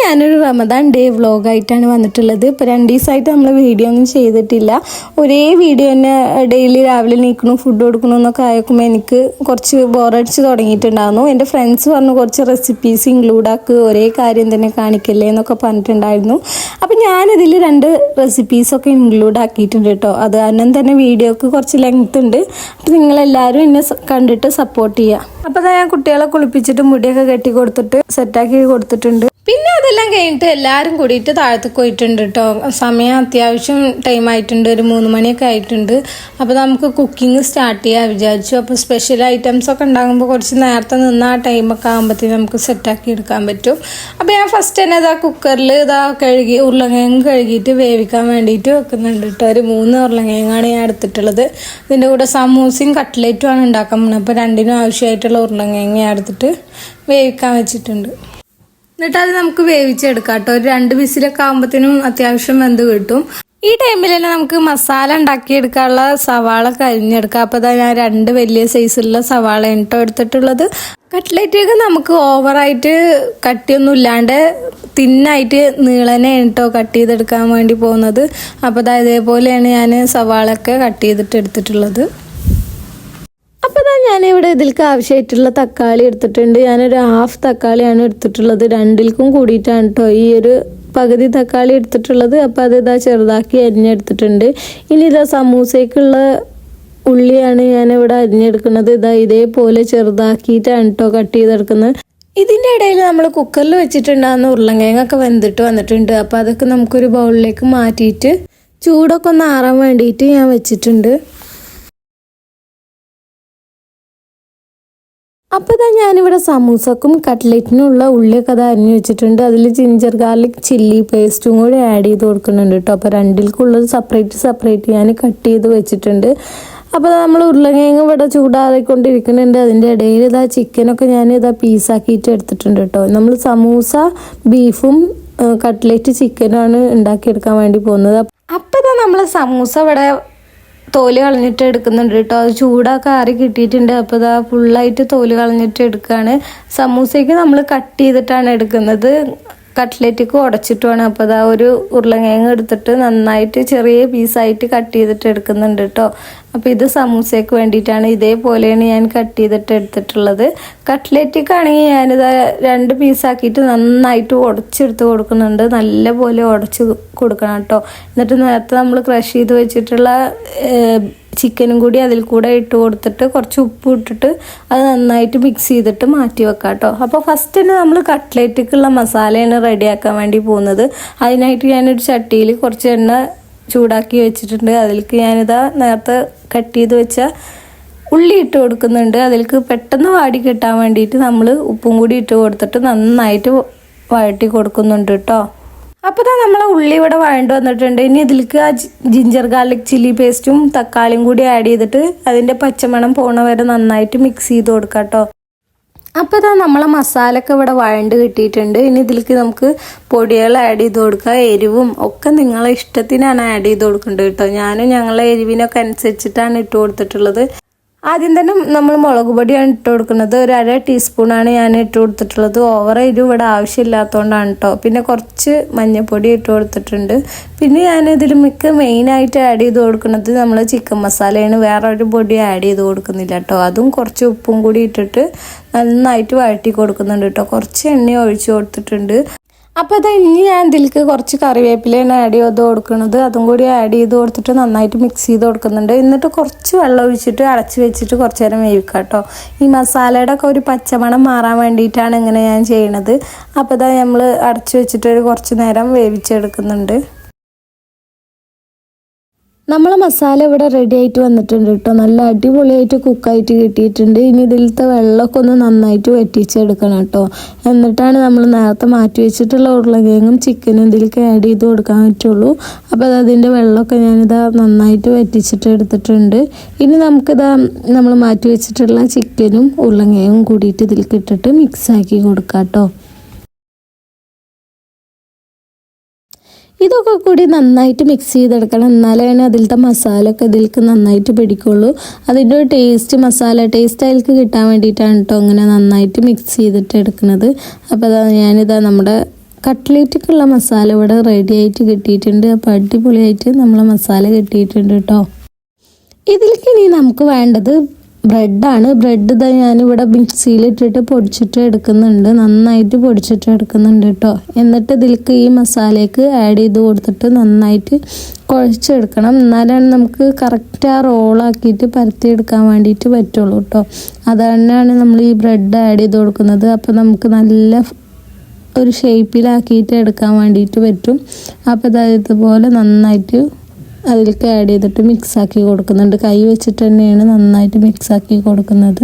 ഞാനൊരു റമദാൻ ഡേ വ്ളോഗായിട്ടാണ് വന്നിട്ടുള്ളത്. ഇപ്പോൾ 2 ദിവസമായിട്ട് നമ്മൾ വീഡിയോ ഒന്നും ചെയ്തിട്ടില്ല. ഒരേ വീഡിയോ തന്നെ ഡെയിലി രാവിലെ നീക്കണം ഫുഡ് കൊടുക്കണം എന്നൊക്കെ ആയപ്പോൾ എനിക്ക് കുറച്ച് ബോറടിച്ച് തുടങ്ങിയിട്ടുണ്ടായിരുന്നു. എൻ്റെ ഫ്രണ്ട്സ് പറഞ്ഞു കുറച്ച് റെസിപ്പീസ് ഇൻക്ലൂഡ് ആക്കുക, ഒരേ കാര്യം തന്നെ കാണിക്കല്ലേ എന്നൊക്കെ പറഞ്ഞിട്ടുണ്ടായിരുന്നു. അപ്പോൾ ഞാനിതിൽ 2 റെസിപ്പീസൊക്കെ ഇൻക്ലൂഡ് ആക്കിയിട്ടുണ്ട് കേട്ടോ. അത് കാരണം തന്നെ വീഡിയോക്ക് കുറച്ച് ലെങ്ത് ഉണ്ട്. അപ്പോൾ നിങ്ങളെല്ലാവരും എന്നെ കണ്ടിട്ട് സപ്പോർട്ട് ചെയ്യുക. അപ്പോൾ ഞാൻ കുട്ടികളെ കുളിപ്പിച്ചിട്ട് മുടിയൊക്കെ കെട്ടി കൊടുത്തിട്ട് സെറ്റാക്കി കൊടുത്തിട്ടുണ്ട്. പിന്നെ അതെല്ലാം കഴിഞ്ഞിട്ട് എല്ലാവരും കൂടിയിട്ട് താഴത്തേക്ക് പോയിട്ടുണ്ട് കേട്ടോ. സമയം അത്യാവശ്യം ടൈം ആയിട്ടുണ്ട്, ഒരു 3 മണിയൊക്കെ ആയിട്ടുണ്ട്. അപ്പോൾ നമുക്ക് കുക്കിംഗ് സ്റ്റാർട്ട് ചെയ്യാൻ വിചാരിച്ചു. അപ്പോൾ സ്പെഷ്യൽ ഐറ്റംസ് ഒക്കെ ഉണ്ടാകുമ്പോൾ കുറച്ച് നേരത്തെ നിന്ന് ആ ടൈമൊക്കെ ആകുമ്പോഴത്തേക്കും നമുക്ക് സെറ്റാക്കി എടുക്കാൻ പറ്റും. അപ്പോൾ ഞാൻ ഫസ്റ്റ് തന്നെ ഇതാ കുക്കറിൽ ഉരുളക്കിഴങ്ങ് കഴുകിയിട്ട് വേവിക്കാൻ വേണ്ടിയിട്ട് വെക്കുന്നുണ്ട് കേട്ടോ. ഒരു 3 ഉരുളക്കിഴങ്ങാണ് ഞാൻ എടുത്തിട്ടുള്ളത്. ഇതിൻ്റെ കൂടെ സമൂസയും കട്ട്ലേറ്റും ആണ് ഉണ്ടാക്കാൻ പോകുന്നത്. അപ്പോൾ 2നും ആവശ്യമായിട്ടുള്ള ഉരുളക്കിഴങ്ങ് ഞാൻ എടുത്തിട്ട് വേവിക്കാൻ വെച്ചിട്ടുണ്ട്. എന്നിട്ട് അത് നമുക്ക് വേവിച്ചെടുക്കാം കേട്ടോ. ഒരു 2 വിസിലൊക്കെ ആകുമ്പോഴത്തേനും അത്യാവശ്യം വെന്ത് കിട്ടും. ഈ ടൈമിൽ തന്നെ നമുക്ക് മസാല ഉണ്ടാക്കിയെടുക്കാനുള്ള സവാള കരിഞ്ഞെടുക്കാം. അപ്പോൾ അതാ ഞാൻ 2 വലിയ സൈസിലുള്ള സവാള കേട്ടോ എടുത്തിട്ടുള്ളത്. കട്ട്ലേറ്റൊക്കെ നമുക്ക് ഓവറായിട്ട് കട്ടിയൊന്നും ഇല്ലാണ്ട് തിന്നായിട്ട് നീളനെ കേട്ടോ കട്ട് ചെയ്തെടുക്കാൻ വേണ്ടി പോകുന്നത്. അപ്പോൾ അതാ ഇതേപോലെയാണ് ഞാൻ സവാളൊക്കെ കട്ട് ചെയ്തിട്ട് എടുത്തിട്ടുള്ളത്. അപ്പോൾ ഞാനിവിടെ ഇതിലേക്ക് ആവശ്യമായിട്ടുള്ള തക്കാളി എടുത്തിട്ടുണ്ട്. ഞാനൊരു 1/2 തക്കാളിയാണ് എടുത്തിട്ടുള്ളത്. 2ൽക്കും കൂടിയിട്ടാണ് കേട്ടോ ഈ ഒരു പകുതി തക്കാളി എടുത്തിട്ടുള്ളത്. അപ്പോൾ അത് ചെറുതാക്കി അരിഞ്ഞെടുത്തിട്ടുണ്ട്. ഇനി സമൂസയ്ക്കുള്ള ഉള്ളിയാണ് ഞാനിവിടെ അരിഞ്ഞെടുക്കുന്നത്. ഇതേപോലെ ചെറുതാക്കിയിട്ടാണ് കേട്ടോ കട്ട് ചെയ്തെടുക്കുന്നത്. ഇതിൻ്റെ ഇടയിൽ നമ്മൾ കുക്കറിൽ വെച്ചിട്ടുണ്ടാകുന്ന ഉരുളക്കിഴങ്ങൊക്കെ വെന്തിട്ട് വന്നിട്ടുണ്ട്. അപ്പോൾ അതൊക്കെ നമുക്കൊരു ബൗളിലേക്ക് മാറ്റിയിട്ട് ചൂടൊക്കെ ഒന്ന് ആറാൻ വേണ്ടിയിട്ട് ഞാൻ വെച്ചിട്ടുണ്ട്. അപ്പോൾ ഞാനിവിടെ സമൂസക്കും കട്ട്ലറ്റിനുള്ള ഉള്ളിയൊക്കെ അരിഞ്ഞു വെച്ചിട്ടുണ്ട്. അതിൽ ജിഞ്ചർ ഗാർലിക് ചില്ലി പേസ്റ്റും കൂടി ആഡ് ചെയ്ത് കൊടുക്കുന്നുണ്ട് കേട്ടോ. അപ്പോൾ 2ൽക്കുള്ളത് സെപ്പറേറ്റ് ഞാൻ കട്ട് ചെയ്ത് വെച്ചിട്ടുണ്ട്. അപ്പോൾ നമ്മൾ ഉരുളക്കിഴങ്ങ് ഇവിടെ ചൂടാറിക്കൊണ്ടിരിക്കുന്നുണ്ട്. അതിൻ്റെ ഇടയിൽ ചിക്കനൊക്കെ ഞാൻ പീസാക്കിയിട്ട് എടുത്തിട്ടുണ്ട് കേട്ടോ. നമ്മൾ സമൂസ ബീഫും കട്ട്ലറ്റ് ചിക്കനാണ് ഉണ്ടാക്കിയെടുക്കാൻ വേണ്ടി പോകുന്നത്. അപ്പോൾ നമ്മൾ സമൂസ ഇവിടെ തോല് കളഞ്ഞിട്ട് എടുക്കുന്നുണ്ട് കേട്ടോ. അത് ചൂടൊക്കെ ആറി കിട്ടിയിട്ടുണ്ട്. അപ്പോൾ ഫുള്ളായിട്ട് തോല് കളഞ്ഞിട്ട് എടുക്കുകയാണ്. സമൂസയ്ക്ക് നമ്മൾ കട്ട് ചെയ്തിട്ടാണ് എടുക്കുന്നത്, കട്ട്ലറ്റിക്ക് ഉടച്ചിട്ടുമാണ്. അപ്പോൾ ഒരു ഉരുളക്കിഴങ്ങ് എടുത്തിട്ട് നന്നായിട്ട് ചെറിയ പീസായിട്ട് കട്ട് ചെയ്തിട്ട് എടുക്കുന്നുണ്ട് കേട്ടോ. അപ്പോൾ ഇത് സമൂസയ്ക്ക് വേണ്ടിയിട്ടാണ്. ഇതേപോലെയാണ് ഞാൻ കട്ട് ചെയ്തിട്ട് എടുത്തിട്ടുള്ളത്. കട്ട്ലറ്റിക്കാണെങ്കിൽ ഞാനിത് 2 പീസാക്കിയിട്ട് നന്നായിട്ട് ഉടച്ചെടുത്ത് കൊടുക്കുന്നുണ്ട്. നല്ലപോലെ ഉടച്ച് കൊടുക്കണം കേട്ടോ. എന്നിട്ട് നേരത്തെ നമ്മൾ ക്രഷ് ചെയ്ത് വെച്ചിട്ടുള്ള ചിക്കനും കൂടി അതിൽ കൂടെ ഇട്ട് കൊടുത്തിട്ട് കുറച്ച് ഉപ്പ് ഇട്ടിട്ട് അത് നന്നായിട്ട് മിക്സ് ചെയ്തിട്ട് മാറ്റി വെക്കാം കേട്ടോ. അപ്പോൾ ഫസ്റ്റ് തന്നെ നമ്മൾ കട്ട്ലേറ്റിക്കുള്ള മസാലയാണ് റെഡിയാക്കാൻ വേണ്ടി പോകുന്നത്. അതിനായിട്ട് ഞാനൊരു ചട്ടിയിൽ കുറച്ച് എണ്ണ ചൂടാക്കി വെച്ചിട്ടുണ്ട്. അതിലേക്ക് നേരത്തെ കട്ട് ചെയ്ത് വെച്ച ഉള്ളി ഇട്ട് കൊടുക്കുന്നുണ്ട്. അതിലേക്ക് പെട്ടെന്ന് വാടി കിട്ടാൻ വേണ്ടിയിട്ട് നമ്മൾ ഉപ്പും കൂടി ഇട്ട് കൊടുത്തിട്ട് നന്നായിട്ട് വഴറ്റി കൊടുക്കുന്നുണ്ട് കേട്ടോ. അപ്പോൾ നമ്മളെ ഉള്ളി ഇവിടെ വഴണ്ട് വന്നിട്ടുണ്ട്. ഇനി ഇതിലേക്ക് ജിഞ്ചർ ഗാർലിക് ചില്ലി പേസ്റ്റും തക്കാളിയും കൂടി ആഡ് ചെയ്തിട്ട് അതിൻ്റെ പച്ചമണം പോണ വരെ നന്നായിട്ട് മിക്സ് ചെയ്ത് കൊടുക്കാം കേട്ടോ. അപ്പോൾ നമ്മളെ മസാലയൊക്കെ ഇവിടെ വഴണ്ട് കിട്ടിയിട്ടുണ്ട്. ഇനി ഇതിലേക്ക് നമുക്ക് പൊടികൾ ആഡ് ചെയ്ത് കൊടുക്കുക. എരിവും ഒക്കെ നിങ്ങളെ ഇഷ്ടത്തിനാണ് ആഡ് ചെയ്ത് കൊടുക്കേണ്ടത് കേട്ടോ. ഞാനും ഞങ്ങളെ എരിവിനൊക്കെ അനുസരിച്ചിട്ടാണ് ഇട്ട് കൊടുത്തിട്ടുള്ളത്. ആദ്യം തന്നെ നമ്മൾ മുളക് പൊടിയാണ് ഇട്ട് കൊടുക്കുന്നത്. ഒരു 1/2 ടീസ്പൂണാണ് ഞാൻ ഇട്ട് കൊടുത്തിട്ടുള്ളത്. ഓവർ എരിവ് ഇവിടെ ആവശ്യമില്ലാത്തതുകൊണ്ടാണ് കേട്ടോ. പിന്നെ കുറച്ച് മഞ്ഞൾപ്പൊടി ഇട്ട് കൊടുത്തിട്ടുണ്ട്. പിന്നെ ഞാനിതിൽ മെയിനായിട്ട് ആഡ് ചെയ്ത് കൊടുക്കുന്നത് നമ്മൾ ചിക്കൻ മസാലയാണ്. വേറെ ഒരു പൊടി ആഡ് ചെയ്ത് കൊടുക്കുന്നില്ല കേട്ടോ. അതും കുറച്ച് ഉപ്പും കൂടി ഇട്ടിട്ട് നന്നായിട്ട് വഴറ്റി കൊടുക്കുന്നുണ്ട് കേട്ടോ. കുറച്ച് എണ്ണ ഒഴിച്ച് കൊടുത്തിട്ടുണ്ട്. അപ്പോൾ ഇനി ഞാൻ ഇതിലേക്ക് കുറച്ച് കറിവേപ്പിലയാണ് ആഡ് ചെയ്ത് കൊടുക്കുന്നത്. അതും കൂടി ആഡ് ചെയ്ത് കൊടുത്തിട്ട് നന്നായിട്ട് മിക്സ് ചെയ്ത് കൊടുക്കുന്നുണ്ട്. എന്നിട്ട് കുറച്ച് വെള്ളം ഒഴിച്ചിട്ട് അടച്ച് വെച്ചിട്ട് കുറച്ച് നേരം വേവിക്കാം കേട്ടോ. ഈ മസാലയുടെ ഒക്കെ ഒരു പച്ചമണം മാറാൻ വേണ്ടിയിട്ടാണ് ഇങ്ങനെ ഞാൻ ചെയ്യണത്. അപ്പോൾ നമ്മൾ അടച്ച് വെച്ചിട്ട് കുറച്ച് നേരം വേവിച്ചെടുക്കുന്നുണ്ട്. നമ്മളെ മസാല ഇവിടെ റെഡി ആയിട്ട് വന്നിട്ടുണ്ട് കേട്ടോ. നല്ല അടിപൊളിയായിട്ട് കുക്കായിട്ട് കിട്ടിയിട്ടുണ്ട്. ഇനി ഇതിലത്തെ വെള്ളമൊക്കെ ഒന്ന് നന്നായിട്ട് വറ്റിച്ചെടുക്കണം കേട്ടോ. എന്നിട്ടാണ് നമ്മൾ നേരത്തെ മാറ്റി വെച്ചിട്ടുള്ള ഉരുളക്കിഴങ്ങും ചിക്കനും ഇതിലേക്ക് ആഡ് ചെയ്ത് കൊടുക്കാൻ പറ്റുള്ളൂ. അപ്പോൾ അതിൻ്റെ വെള്ളമൊക്കെ നന്നായിട്ട് വറ്റിച്ചിട്ട് എടുത്തിട്ടുണ്ട്. ഇനി നമ്മൾ മാറ്റി വെച്ചിട്ടുള്ള ചിക്കനും ഉരുളക്കിഴങ്ങും കൂടിയിട്ട് ഇതിലേക്ക് ഇട്ടിട്ട് മിക്സാക്കി കൊടുക്കാം കേട്ടോ. ഇതൊക്കെ കൂടി നന്നായിട്ട് മിക്സ് ചെയ്തെടുക്കണം. എന്നാലാണ് അതിലത്തെ മസാല ഒക്കെ ഇതിലേക്ക് നന്നായിട്ട് പിടിക്കുള്ളൂ. അതിൻ്റെ ഒരു മസാല ടേസ്റ്റ് അതിലേക്ക് കിട്ടാൻ വേണ്ടിയിട്ടാണ് കേട്ടോ ഇങ്ങനെ നന്നായിട്ട് മിക്സ് ചെയ്തിട്ട് എടുക്കുന്നത്. അപ്പോൾ ഞാനിതാ നമ്മുടെ കട്ട്ലേറ്റിക്കുള്ള മസാല ഇവിടെ റെഡി ആയിട്ട് കിട്ടിയിട്ടുണ്ട്. അപ്പോൾ അടിപൊളിയായിട്ട് നമ്മളെ മസാല കിട്ടിയിട്ടുണ്ട് കേട്ടോ. ഇതിലേക്ക് ഇനി നമുക്ക് വേണ്ടത് ബ്രെഡാണ്. ബ്രെഡ് ഇതാ ഞാനിവിടെ മിക്സിയിലിട്ടിട്ട് പൊടിച്ചിട്ട് എടുക്കുന്നുണ്ട്, നന്നായിട്ട് പൊടിച്ചിട്ട് എടുക്കുന്നുണ്ട് കേട്ടോ. എന്നിട്ട് ഇതിലേക്ക് ഈ മസാലയ്ക്ക് ആഡ് ചെയ്ത് കൊടുത്തിട്ട് നന്നായിട്ട് കുഴച്ചെടുക്കണം. എന്നാലാണ് നമുക്ക് കറക്റ്റ് ആ റോളാക്കിയിട്ട് പരത്തിയെടുക്കാൻ വേണ്ടിയിട്ട് പറ്റുള്ളൂ കേട്ടോ. അതുതന്നെയാണ് നമ്മൾ ഈ ബ്രെഡ് ആഡ് ചെയ്ത് കൊടുക്കുന്നത്. അപ്പോൾ നമുക്ക് നല്ല ഒരു ഷേപ്പിലാക്കിയിട്ട് എടുക്കാൻ വേണ്ടിയിട്ട് പറ്റും. അപ്പോൾ ഇതുപോലെ നന്നായിട്ട് അതിലേക്ക് ആഡ് ചെയ്തിട്ട് മിക്സാക്കി കൊടുക്കുന്നുണ്ട്. കൈ വെച്ചിട്ട് തന്നെയാണ് നന്നായിട്ട് മിക്സാക്കി കൊടുക്കുന്നത്.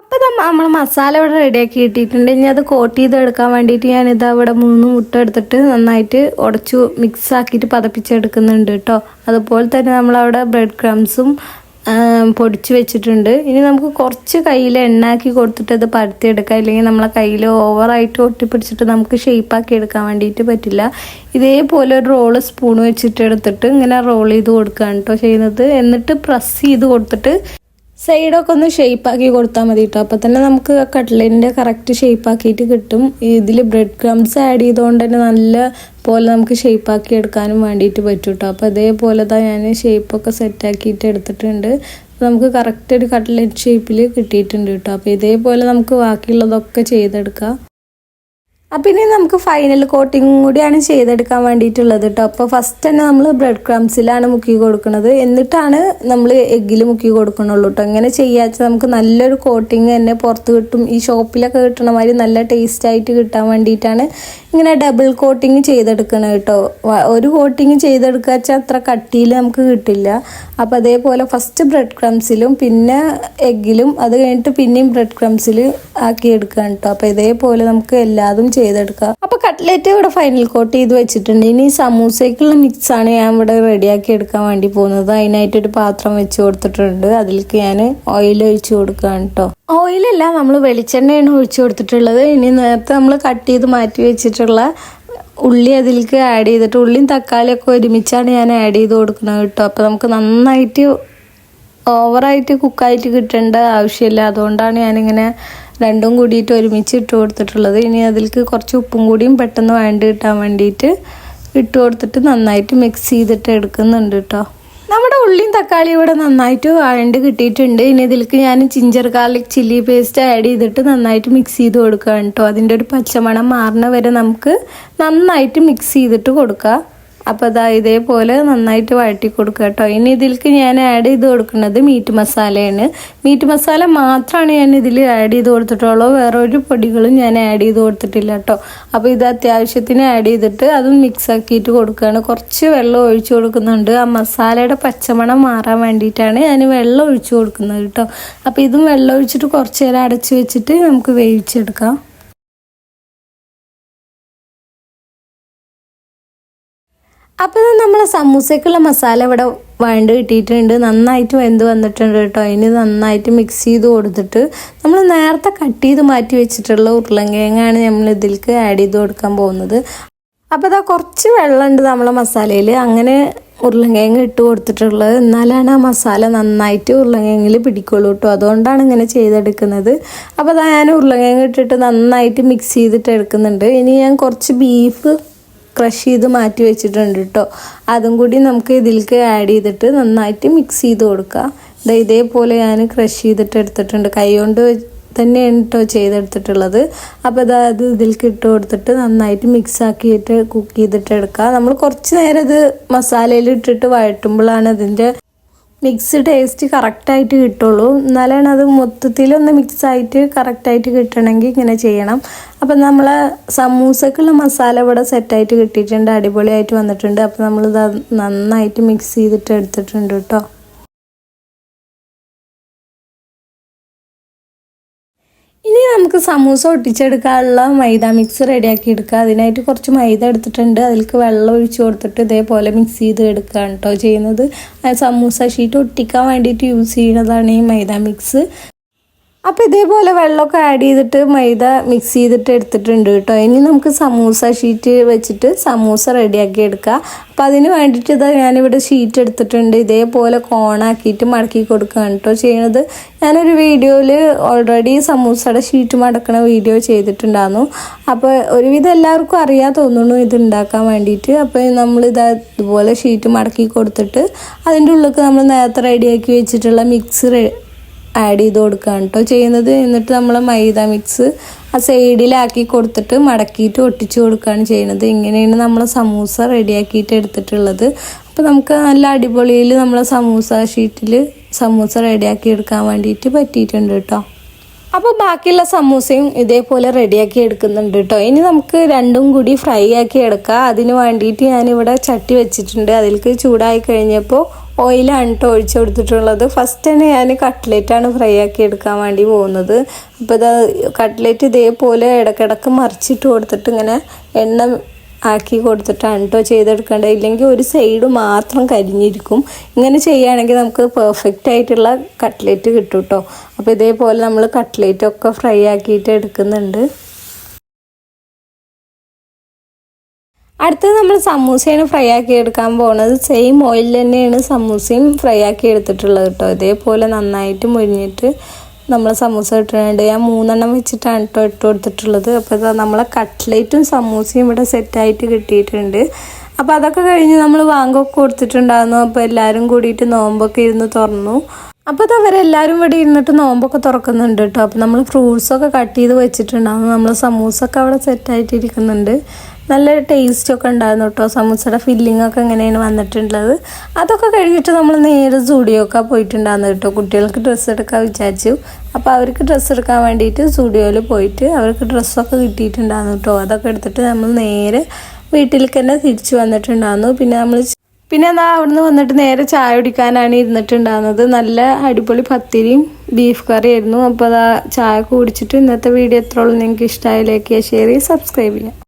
അപ്പോൾ നമ്മൾ മസാല ഇവിടെ റെഡിയാക്കി ഇട്ടിട്ടുണ്ട്. ഇനി അത് കോട്ട് ചെയ്തെടുക്കാൻ വേണ്ടിയിട്ട് ഞാനിതാ ഇവിടെ 3 മുട്ട എടുത്തിട്ട് നന്നായിട്ട് ഉടച്ചു മിക്സാക്കിയിട്ട് പതപ്പിച്ചെടുക്കുന്നുണ്ട് കേട്ടോ. അതുപോലെ തന്നെ നമ്മളവിടെ ബ്രെഡ് ക്രംസും പൊടിച്ച് വെച്ചിട്ടുണ്ട്. ഇനി നമുക്ക് കുറച്ച് കയ്യിൽ എണ്ണാക്കി കൊടുത്തിട്ട് അത് പരത്തിയെടുക്കാം. ഇല്ലെങ്കിൽ നമ്മളെ കയ്യിൽ ഓവറായിട്ട് ഒട്ടിപ്പിടിച്ചിട്ട് നമുക്ക് ഷേപ്പാക്കി എടുക്കാൻ വേണ്ടിയിട്ട് പറ്റില്ല. ഇതേപോലെ ഒരു റോള് സ്പൂൺ വെച്ചിട്ട് എടുത്തിട്ട് ഇങ്ങനെ റോൾ ചെയ്ത് കൊടുക്കുകയാണ് കേട്ടോ ചെയ്യുന്നത്. എന്നിട്ട് പ്രസ് ചെയ്ത് കൊടുത്തിട്ട് സൈഡൊക്കെ ഒന്ന് ഷേപ്പാക്കി കൊടുത്താൽ മതി കേട്ടോ. അപ്പോൾ തന്നെ നമുക്ക് കട്ട്ലേറ്റിൻ്റെ കറക്റ്റ് ഷേപ്പാക്കിയിട്ട് കിട്ടും. ഇതിൽ ബ്രെഡ് ക്രംസ് ആഡ് ചെയ്തുകൊണ്ട് തന്നെ നല്ല പോലെ നമുക്ക് ഷേപ്പാക്കി എടുക്കാനും വേണ്ടിയിട്ട് പറ്റും കേട്ടോ. അപ്പോൾ അതേപോലെ തന്നെ ഞാൻ ഷേപ്പൊക്കെ സെറ്റാക്കിയിട്ട് എടുത്തിട്ടുണ്ട്. നമുക്ക് കറക്റ്റ് ഒരു കട്ട്ലേറ്റ് ഷേപ്പിൽ കിട്ടിയിട്ടുണ്ട് കേട്ടോ. അപ്പോൾ ഇതേപോലെ നമുക്ക് ബാക്കിയുള്ളതൊക്കെ ചെയ്തെടുക്കാം. അപ്പം ഇനി നമുക്ക് ഫൈനൽ കോട്ടിങ്ങും കൂടിയാണ് ചെയ്തെടുക്കാൻ വേണ്ടിയിട്ടുള്ളത് കേട്ടോ. അപ്പോൾ ഫസ്റ്റ് തന്നെ നമ്മൾ ബ്രെഡ് ക്രംസിലാണ് മുക്കി കൊടുക്കുന്നത്, എന്നിട്ടാണ് നമ്മൾ എഗ്ഗിൽ മുക്കി കൊടുക്കണുള്ളൂ കേട്ടോ. ഇങ്ങനെ ചെയ്യാച്ച നമുക്ക് നല്ലൊരു കോട്ടിങ് തന്നെ പുറത്ത് കിട്ടും. ഈ ഷോപ്പിലൊക്കെ കിട്ടണ മാതിരി നല്ല ടേസ്റ്റ് ആയിട്ട് കിട്ടാൻ വേണ്ടിയിട്ടാണ് ഇങ്ങനെ ഡബിൾ കോട്ടിങ് ചെയ്തെടുക്കണം കേട്ടോ. ഒരു കോട്ടിങ് ചെയ്തെടുക്കുക വെച്ചാൽ അത്ര കട്ടിയിൽ നമുക്ക് കിട്ടില്ല. അപ്പോൾ അതേപോലെ ഫസ്റ്റ് ബ്രെഡ് ക്രംസിലും പിന്നെ എഗ്ഗിലും അത് കഴിഞ്ഞിട്ട് പിന്നെയും ബ്രെഡ് ക്രംസിൽ ആക്കി എടുക്കുക കേട്ടോ. അപ്പോൾ ഇതേപോലെ നമുക്ക് എല്ലാതും ചെയ്തെടുക്കാം. അപ്പോൾ കട്ട്ലേറ്റ് ഇവിടെ ഫൈനൽ കോട്ട് ചെയ്ത് വെച്ചിട്ടുണ്ട്. ഇനി സമൂസയ്ക്കുള്ള മിക്സാണ് ഞാൻ ഇവിടെ റെഡിയാക്കി എടുക്കാൻ വേണ്ടി പോകുന്നത്. അതിനായിട്ടൊരു പാത്രം വെച്ച് കൊടുത്തിട്ടുണ്ട്. അതിലേക്ക് ഞാൻ ഓയിൽ ഒഴിച്ച് കൊടുക്കുകയാണ് കേട്ടോ. ഓയിലല്ല, നമ്മൾ വെളിച്ചെണ്ണയാണ് ഒഴിച്ച് കൊടുത്തിട്ടുള്ളത്. ഇനി നേരത്തെ നമ്മൾ കട്ട് ചെയ്ത് മാറ്റി വെച്ചിട്ടുള്ള ഉള്ളി അതിലേക്ക് ആഡ് ചെയ്തിട്ട് ഉള്ളിയും തക്കാളിയൊക്കെ ഒരുമിച്ചാണ് ഞാൻ ആഡ് ചെയ്ത് കൊടുക്കുന്നത് കേട്ടോ. അപ്പോൾ നമുക്ക് നന്നായിട്ട് ഓവറായിട്ട് കുക്കായിട്ട് കിട്ടേണ്ട ആവശ്യമില്ല. അതുകൊണ്ടാണ് ഞാനിങ്ങനെ രണ്ടും കൂടിയിട്ട് ഒരുമിച്ച് ഇട്ട് കൊടുത്തിട്ടുള്ളത്. ഇനി അതിലേക്ക് കുറച്ച് ഉപ്പും കൂടിയും പെട്ടെന്ന് വേണ്ടി കിട്ടാൻ വേണ്ടിയിട്ട് ഇട്ട് കൊടുത്തിട്ട് നന്നായിട്ട് മിക്സ് ചെയ്തിട്ട് എടുക്കുന്നുണ്ട് കേട്ടോ. നമ്മുടെ ഉള്ളിയും തക്കാളിയും ഇവിടെ നന്നായിട്ട് വഴണ്ട് കിട്ടിയിട്ടുണ്ട്. ഇനി ഇതിലേക്ക് ഞാൻ ginger garlic chilli paste add ചെയ്തിട്ട് നന്നായിട്ട് മിക്സ് ചെയ്ത് കൊടുക്കുകയാണ് കേട്ടോ. അതിൻ്റെ ഒരു പച്ചമണം മാറുന്ന വരെ നമുക്ക് നന്നായിട്ട് മിക്സ് ചെയ്തിട്ട് കൊടുക്കുക. അപ്പോൾ അതാ ഇതേപോലെ നന്നായിട്ട് വഴറ്റി കൊടുക്കുക കേട്ടോ. ഇനി ഇതിലേക്ക് ഞാൻ ആഡ് ചെയ്ത് കൊടുക്കുന്നത് മീറ്റ് മസാലയാണ്. മീറ്റ് മസാല മാത്രമാണ് ഞാൻ ഇതിൽ ആഡ് ചെയ്ത് കൊടുത്തിട്ടുള്ളൂ. വേറെ ഒരു പൊടികളും ഞാൻ ആഡ് ചെയ്ത് കൊടുത്തിട്ടില്ല കേട്ടോ. അപ്പോൾ ഇത് അത്യാവശ്യത്തിന് ആഡ് ചെയ്തിട്ട് അതും മിക്സ് ആക്കിയിട്ട് കൊടുക്കുകയാണ്. കുറച്ച് വെള്ളം ഒഴിച്ചു കൊടുക്കുന്നുണ്ട്. ആ മസാലയുടെ പച്ചമണം മാറാൻ വേണ്ടിയിട്ടാണ് ഞാൻ വെള്ളം ഒഴിച്ചു കൊടുക്കുന്നത് കേട്ടോ. അപ്പോൾ ഇതും വെള്ളം ഒഴിച്ചിട്ട് കുറച്ച് നേരം അടച്ച് വെച്ചിട്ട് നമുക്ക് വേവിച്ചെടുക്കാം. അപ്പോൾ നമ്മളെ സമൂസയ്ക്കുള്ള മസാല ഇവിടെ വഴണ്ട് കിട്ടിയിട്ടുണ്ട്. നന്നായിട്ട് വെന്ത് വന്നിട്ടുണ്ട് കേട്ടോ. ഇനി നന്നായിട്ട് മിക്സ് ചെയ്ത് കൊടുത്തിട്ട് നമ്മൾ നേരത്തെ കട്ട് ചെയ്ത് മാറ്റി വെച്ചിട്ടുള്ള ഉരുളൻകിഴങ്ങാണ് നമ്മൾ ഇതിലേക്ക് ആഡ് ചെയ്ത് കൊടുക്കാൻ പോകുന്നത്. അപ്പോൾ അതാ കുറച്ച് വെള്ളമുണ്ട് നമ്മളെ മസാലയിൽ. അങ്ങനെ ഉരുളൻകിഴങ്ങ് ഇട്ട് കൊടുത്തിട്ടുള്ളത്. എന്നാലാണ് ആ മസാല നന്നായിട്ട് ഉരുളൻകിഴങ്ങിൽ പിടിക്കുള്ളൂ കേട്ടോ. അതുകൊണ്ടാണ് ഇങ്ങനെ ചെയ്തെടുക്കുന്നത്. അപ്പോൾ അതാ ഞാൻ ഉരുളൻകിഴങ്ങ് ഇട്ടിട്ട് നന്നായിട്ട് മിക്സ് ചെയ്തിട്ട് എടുക്കുന്നുണ്ട്. ഇനി ഞാൻ കുറച്ച് ബീഫ് ക്രഷ് ചെയ്ത് മാറ്റി വെച്ചിട്ടുണ്ട് കേട്ടോ. അതും കൂടി നമുക്ക് ഇതിലേക്ക് ആഡ് ചെയ്തിട്ട് നന്നായിട്ട് മിക്സ് ചെയ്ത് കൊടുക്കുക. ഇതേപോലെ ഞാൻ ക്രഷ് ചെയ്തിട്ട് എടുത്തിട്ടുണ്ട്. കൈ കൊണ്ട് തന്നെയാണ് കേട്ടോ ചെയ്തെടുത്തിട്ടുള്ളത്. അപ്പോൾ അത് ഇതിലേക്ക് ഇട്ട് കൊടുത്തിട്ട് നന്നായിട്ട് മിക്സ് ആക്കിയിട്ട് കുക്ക് ചെയ്തിട്ട് എടുക്കുക. നമ്മൾ കുറച്ച് നേരം ഇത് മസാലയിൽ ഇട്ടിട്ട് വഴറ്റുമ്പോഴാണ് അതിൻ്റെ മിക്സ് ടേസ്റ്റ് കറക്റ്റായിട്ട് കിട്ടുള്ളൂ. എന്നാലാണ് അത് മൊത്തത്തിലൊന്ന് മിക്സായിട്ട് കറക്റ്റായിട്ട് കിട്ടണമെങ്കിൽ ഇങ്ങനെ ചെയ്യണം. അപ്പം നമ്മൾ സമൂസക്കുള്ള മസാല ഇവിടെ സെറ്റായിട്ട് കിട്ടിയിട്ടുണ്ട്. അടിപൊളിയായിട്ട് വന്നിട്ടുണ്ട്. അപ്പോൾ നമ്മളിത് നന്നായിട്ട് മിക്സ് ചെയ്തിട്ട് എടുത്തിട്ടുണ്ട് കേട്ടോ. ഇനി നമുക്ക് സമൂസ ഒട്ടിച്ചെടുക്കാനുള്ള മൈദ മിക്സ് റെഡിയാക്കി എടുക്കുക. അതിനായിട്ട് കുറച്ച് മൈദ എടുത്തിട്ടുണ്ട്. അതിലേക്ക് വെള്ളം ഒഴിച്ച് കൊടുത്തിട്ട് ഇതേപോലെ മിക്സ് ചെയ്ത് എടുക്കുകയാണ് കേട്ടോ ചെയ്യുന്നത്. സമൂസ ഷീറ്റ് ഒട്ടിക്കാൻ വേണ്ടിയിട്ട് യൂസ് ചെയ്യുന്നതാണ് ഈ മൈദ മിക്സ്. അപ്പോൾ ഇതേപോലെ വെള്ളമൊക്കെ ആഡ് ചെയ്തിട്ട് മൈദ മിക്സ് ചെയ്തിട്ട് എടുത്തിട്ടുണ്ട് കേട്ടോ. ഇനി നമുക്ക് സമൂസ ഷീറ്റ് വെച്ചിട്ട് സമൂസ റെഡിയാക്കി എടുക്കുക. അപ്പോൾ അതിന് വേണ്ടിയിട്ട് ഇതാ ഞാനിവിടെ ഷീറ്റ് എടുത്തിട്ടുണ്ട്. ഇതേപോലെ കോണാക്കിയിട്ട് മടക്കി കൊടുക്കുകയാണ് കേട്ടോ ചെയ്യണത്. ഞാനൊരു വീഡിയോയിൽ ഓൾറെഡി സമൂസയുടെ ഷീറ്റ് മടക്കണ വീഡിയോ ചെയ്തിട്ടുണ്ടായിരുന്നു. അപ്പോൾ ഒരുവിധം എല്ലാവർക്കും അറിയാൻ തോന്നുന്നു ഇത് ഉണ്ടാക്കാൻ വേണ്ടിയിട്ട്. അപ്പോൾ ഇതുപോലെ ഷീറ്റ് മടക്കി കൊടുത്തിട്ട് അതിൻ്റെ ഉള്ളിൽ നമ്മൾ നേരത്തെ റെഡിയാക്കി വെച്ചിട്ടുള്ള മിക്സ് ആഡ് ചെയ്ത് കൊടുക്കുകയാണ് കേട്ടോ ചെയ്യുന്നത്. എന്നിട്ട് നമ്മൾ മൈദ മിക്സ് ആ സൈഡിലാക്കി കൊടുത്തിട്ട് മടക്കിയിട്ട് ഒട്ടിച്ച് കൊടുക്കുകയാണ് ചെയ്യുന്നത്. ഇങ്ങനെയാണ് നമ്മൾ സമൂസ റെഡിയാക്കിയിട്ട് എടുത്തിട്ടുള്ളത്. അപ്പോൾ നമുക്ക് നല്ല അടിപൊളിയിൽ നമ്മളെ സമൂസ ഷീറ്റിൽ സമൂസ റെഡിയാക്കി എടുക്കാൻ വേണ്ടിയിട്ട് പറ്റിയിട്ടുണ്ട് കേട്ടോ. അപ്പോൾ ബാക്കിയുള്ള സമൂസയും ഇതേപോലെ റെഡിയാക്കി എടുക്കുന്നുണ്ട് കേട്ടോ. ഇനി നമുക്ക് രണ്ടും കൂടി ഫ്രൈ ആക്കി എടുക്കാം. അതിന് വേണ്ടിയിട്ട് ഞാനിവിടെ ചട്ടി വെച്ചിട്ടുണ്ട്. അതിലേക്ക് ചൂടായി കഴിഞ്ഞപ്പോൾ ഓയിലാണ് കേട്ടോ ഒഴിച്ചു കൊടുത്തിട്ടുള്ളത്. ഫസ്റ്റ് തന്നെ ഞാൻ കട്ട്ലേറ്റാണ് ഫ്രൈ ആക്കി എടുക്കാൻ വേണ്ടി പോകുന്നത്. അപ്പോൾ കട്ട്ലേറ്റ് ഇതേപോലെ ഇടയ്ക്കിടയ്ക്ക് മറിച്ചിട്ട് കൊടുത്തിട്ട് ഇങ്ങനെ എണ്ണ ആക്കി കൊടുത്തിട്ടാണ് കേട്ടോ ചെയ്തെടുക്കേണ്ടത്. ഇല്ലെങ്കിൽ ഒരു സൈഡ് മാത്രം കരിഞ്ഞിരിക്കും. ഇങ്ങനെ ചെയ്യുകയാണെങ്കിൽ നമുക്ക് പെർഫെക്റ്റ് ആയിട്ടുള്ള കട്ട്ലേറ്റ് കിട്ടും കേട്ടോ. അപ്പോൾ ഇതേപോലെ നമ്മൾ കട്ട്ലേറ്റൊക്കെ ഫ്രൈ ആക്കിയിട്ട് എടുക്കുന്നുണ്ട്. അടുത്തത് നമ്മൾ സമൂസയാണ് ഫ്രൈ ആക്കി എടുക്കാൻ പോകുന്നത്. സെയിം ഓയിൽ തന്നെയാണ് സമൂസയും ഫ്രൈ ആക്കി എടുത്തിട്ടുള്ളത് കേട്ടോ. ഇതേപോലെ നന്നായിട്ട് മുരിഞ്ഞിട്ട് നമ്മൾ സമൂസ ഇട്ടിട്ടുണ്ട്. ഞാൻ 3 വെച്ചിട്ടാണ് കേട്ടോ ഇട്ട് കൊടുത്തിട്ടുള്ളത്. അപ്പോൾ നമ്മളെ കട്ട്ലേറ്റും സമൂസയും ഇവിടെ സെറ്റായിട്ട് കിട്ടിയിട്ടുണ്ട്. അപ്പോൾ അതൊക്കെ കഴിഞ്ഞ് നമ്മൾ വാങ്ങൊക്കെ കൊടുത്തിട്ടുണ്ടായിരുന്നു. അപ്പോൾ എല്ലാവരും കൂടിയിട്ട് നോമ്പൊക്കെ ഇരുന്ന് തുറന്നു. അപ്പോൾ അവരെല്ലാവരും ഇവിടെ ഇരുന്നിട്ട് നോമ്പൊക്കെ തുറക്കുന്നുണ്ട് കേട്ടോ. അപ്പോൾ നമ്മൾ ഫ്രൂട്ട്സൊക്കെ കട്ട് ചെയ്ത് വെച്ചിട്ടുണ്ടായിരുന്നു. നമ്മൾ സമൂസൊക്കെ അവിടെ സെറ്റായിട്ടിരിക്കുന്നുണ്ട്. നല്ല ടേസ്റ്റൊക്കെ ഉണ്ടായിരുന്നു കേട്ടോ. സമൂസയുടെ ഫില്ലിങ്ങൊക്കെ എങ്ങനെയാണ് വന്നിട്ടുള്ളത്. അതൊക്കെ കഴിഞ്ഞിട്ട് നമ്മൾ നേരെ സ്റ്റുഡിയോക്കെ പോയിട്ടുണ്ടായിരുന്നു കേട്ടോ. കുട്ടികൾക്ക് ഡ്രസ്സ് എടുക്കാൻ വിചാരിച്ചു. അപ്പോൾ അവർക്ക് ഡ്രസ്സ് എടുക്കാൻ വേണ്ടിയിട്ട് സ്റ്റുഡിയോയിൽ പോയിട്ട് അവർക്ക് ഡ്രസ്സൊക്കെ കിട്ടിയിട്ടുണ്ടായിരുന്നു കേട്ടോ. അതൊക്കെ എടുത്തിട്ട് നമ്മൾ നേരെ വീട്ടിലേക്ക് തന്നെ തിരിച്ചു വന്നിട്ടുണ്ടായിരുന്നു. പിന്നെ അവിടുന്ന് വന്നിട്ട് നേരെ ചായ കുടിക്കാനാണ് ഇരുന്നിട്ടുണ്ടാകുന്നത്. നല്ല അടിപൊളി പത്തിരിയും ബീഫ് കറിയായിരുന്നു. അപ്പോൾ ചായ കുടിച്ചിട്ട് ഇന്നത്തെ വീഡിയോ എത്ര ഉള്ളൂ നിങ്ങൾക്ക് ഇഷ്ടമായി ലൈക്ക് ചെയ്യുക, ഷെയർ ചെയ്യുക, സബ്സ്ക്രൈബ് ചെയ്യുക.